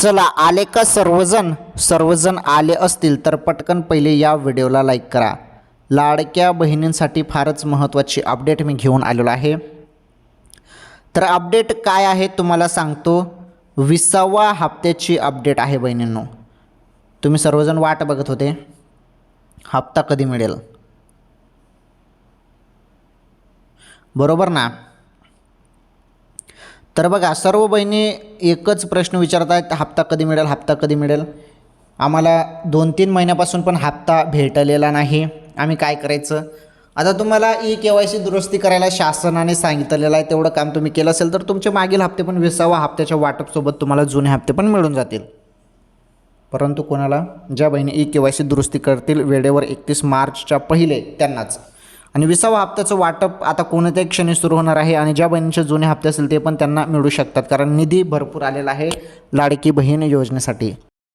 चला आले का सर्वजण आले असतील तर पटकन पहिले या व्हिडिओला लाईक करा। लाडक्या बहिणींसाठी फारच महत्त्वाची अपडेट मी घेऊन आलेलो आहे। तर अपडेट काय आहे तुम्हाला सांगतो। 20व्या हप्त्याची अपडेट आहे बहिणींनो। तुम्ही सर्वजण वाट बघत होते हप्ता कधी मिळेल, बरोबर ना। तर बघा सर्व बहिणी एकच प्रश्न विचारत आहेत, हप्ता कधी मिळेल, हप्ता कधी मिळेल। आम्हाला 2-3 महिन्यापासून पण हप्ता भेटलेला नाही, आम्ही काय करायचं। आता तुम्हाला ई-KYC दुरुस्ती करायला शासनाने सांगितलेलं आहे, तेवढं काम तुम्ही केलं असेल तर तुमचे मागील हप्ते पण 20व्या हप्त्याच्या वाटपसोबत तुम्हाला जुने हप्ते पण मिळून जातील। परंतु कोणाला, ज्या बहिणी ई-KYC दुरुस्ती करतील वेळेवर 31 मार्चच्या पहिले त्यांनाच। आणि 20व्या हप्त्याचं वाटप आता कोणत्याही क्षणी सुरू होणार आहे आणि ज्या बहिणींचे जुने हप्ते असेल ते पण त्यांना मिळू शकतात, कारण निधी भरपूर आलेला आहे लाडकी बहीण योजनेसाठी।